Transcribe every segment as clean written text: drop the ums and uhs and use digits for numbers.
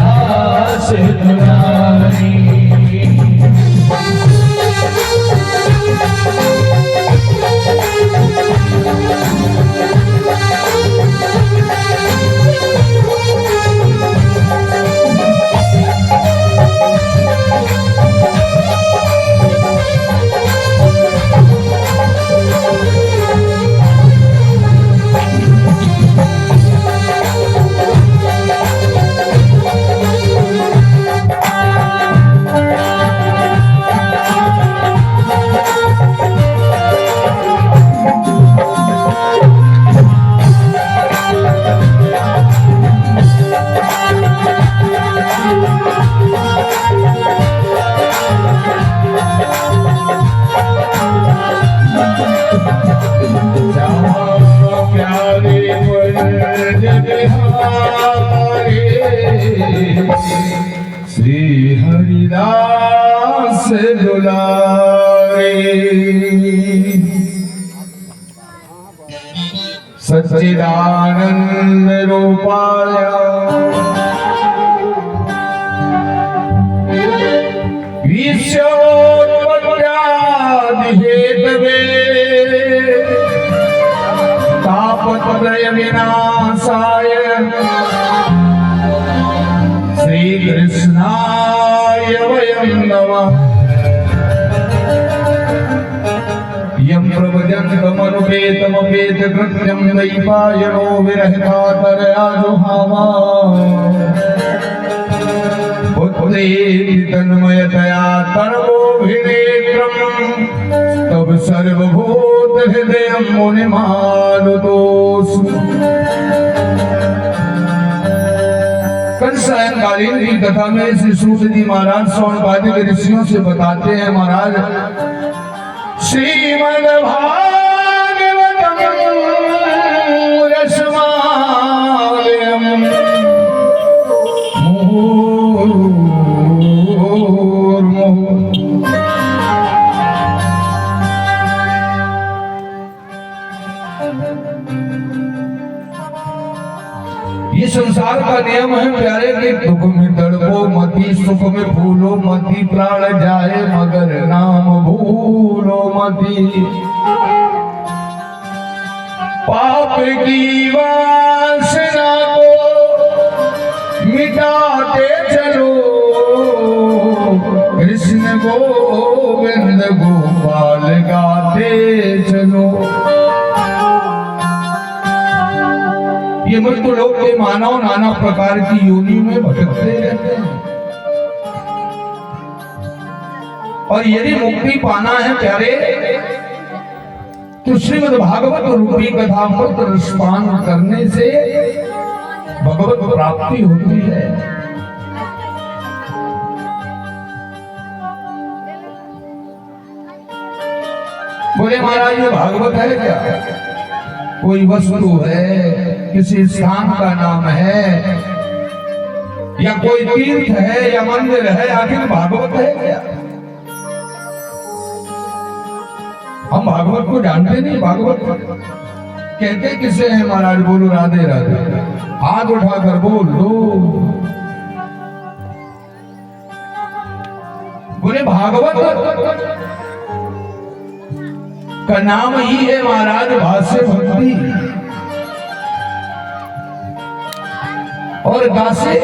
हरिदास दुलारी श्री हरिदास दुलारे सच्चिदानंद रूपाय विश्वोत्पत्त्यादिहेतवे तापत्रय विनाशाय श्री कृष्णाय वयं नमः। यं प्रभजन्तमनुपेतमपेत कृत्यं दैपायनो विरहकातरया जुहावा पुत्रेति तन्मयतया तर्वोऽभिनेत्रं तव सर्वभूतहृदयं मुनिमानुतोऽस्मि। सायंकालीन की कथा में श्री सूत जी महाराज सोनपादी के ऋषियों से बताते हैं, महाराज श्रीमद् भागवतम रसमालयम ये संसार का नियम है प्यारे कि दुख में तड़पो मती, सुख में भूलो मती, प्राण जाए मगर नाम भूलो मती। पाप की वासना को मिटाते चलो, कृष्ण गोविंद गोपाल गाते चलो। ये मृत्यु लोक के मानव नाना प्रकार की योनि में भटकते रहते हैं, और यदि मुक्ति पाना है प्यारे तो श्रीमद् भागवत रूपी कथामृत रसपान करने से भगवत प्राप्ति होती है। बोले महाराज ये भागवत है क्या? कोई वस्तु है, किसी स्थान का नाम है, या कोई तीर्थ है या मंदिर है, आखिर भागवत है क्या? हम भागवत को जानते नहीं। भागवत कहते किसे हैं महाराज? बोलो राधे राधे, हाथ उठाकर बोल दो। बोले भागवत का नाम ही है महाराज भाष्य भक्ति, और दासे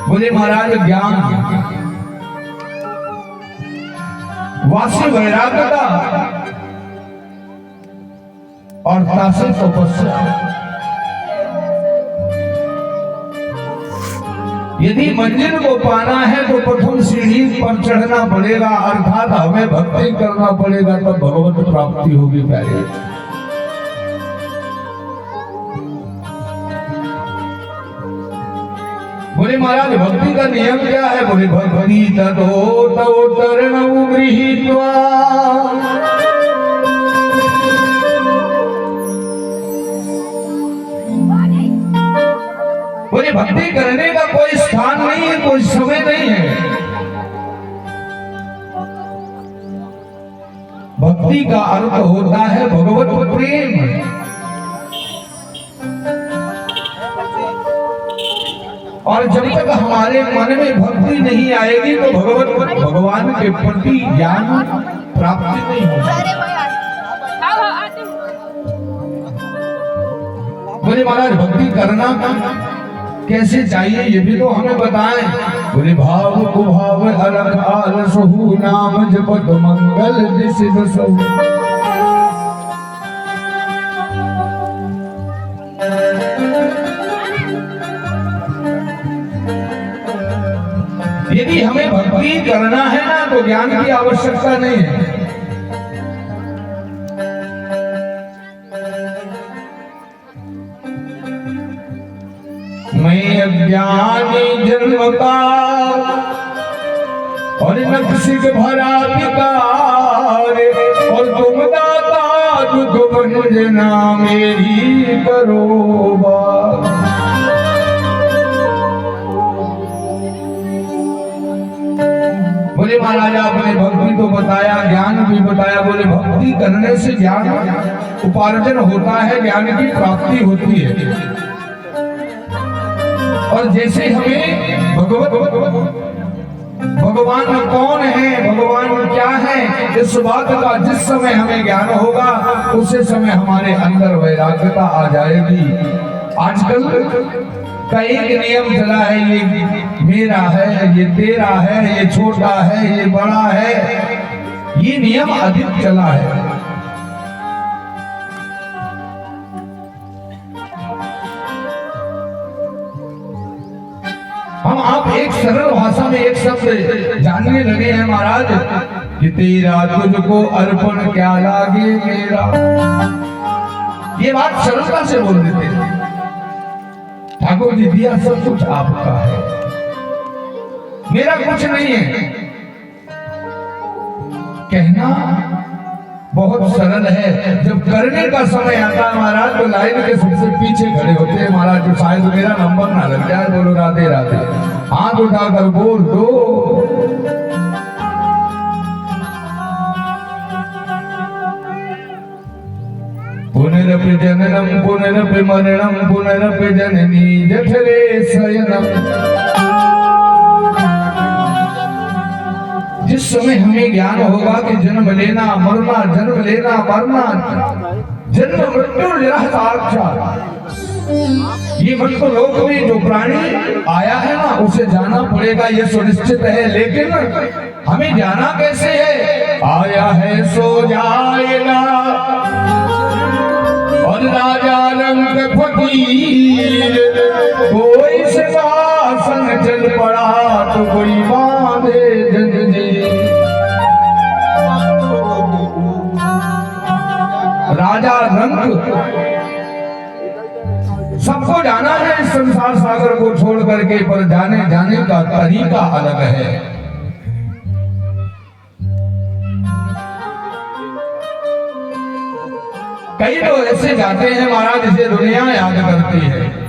बोले महाराज ज्ञान, वासी वैराग्यता, और तासे तपस्या। यदि मंजिल को पाना है तो प्रथम सीढ़ी पर चढ़ना पड़ेगा, अर्थात हमें भक्ति करना पड़ेगा, तब भगवत प्राप्ति होगी प्यारे। बोले महाराज भक्ति का नियम क्या है? बोले भक्ति तदोतरणं गृहीत्वा, बोले भक्ति करने का कोई स्थान नहीं है, कोई समय नहीं है। भक्ति का अर्थ होता है भगवत प्रेम। और जब तक हमारे मन में भक्ति नहीं आएगी तो भगवान के प्रति ज्ञान प्राप्ति नहीं होगी। बोले महाराज भक्ति करना कैसे चाहिए ये भी तो हमें बताएं। बोले भाव कुभाव अलग आलसहु नाम जपत मंगल दिसि दसहु। यदि हमें भक्ति करना है ना तो ज्ञान की आवश्यकता नहीं है। मैं अज्ञानी जन्म का और नक्सिक भरा विकार और तुम दाता दुख भंजना मेरी करो बात। बोले महाराज आपने भक्ति तो बताया ज्ञान भी बताया। बोले भक्ति करने से ज्ञान उपार्जन होता है, ज्ञान की प्राप्ति होती है। और जैसे हमें भगवान कौन है, भगवान क्या है, इस बात का जिस समय हमें ज्ञान होगा उसी समय हमारे अंदर वैराग्यता आ जाएगी। आजकल का एक नियम चला है, ये मेरा है, ये तेरा है, ये छोटा है, ये बड़ा है, ये नियम अधिक चला है। हम आप एक सरल भाषा में एक शब्द जानने लगे हैं महाराज कि तेरा तुझको अर्पण क्या लागे मेरा। ये बात सरलता से बोल देते हैं। ठाकुर जी दिया सब कुछ आपका है, मेरा कुछ नहीं है। कहना बहुत सरल है, जब करने का समय आता है महाराज तो लाइन के सबसे पीछे खड़े होते हैं महाराज, जो शायद मेरा नंबर ना लग जाए। बोलो राधे राधे, हाथ उठाकर बोल दो। पुनरपि जननम पुनरपि मरणम पुनरपि जननी जठरे शयनम। जिस समय हमें ज्ञान होगा कि जन्म लेना मरना, जन्म लेना मरना, जन्म मृत्यु निरहसाक्षात्, ये मृत्यु लोक में जो प्राणी आया है ना उसे जाना पड़ेगा, ये सुनिश्चित है। लेकिन हमें जाना कैसे है? आया है सो जाएगा और राजा रंग फकीर, कोई सिंहासन चल पड़ा तो कोई बांधे जंजीर। राजा रंग सबको जाना है इस संसार सागर को छोड़ करके, पर जाने का तरीका अलग है। कई लोग ऐसे जाते हैं महाराज जिसे दुनिया याद करती है।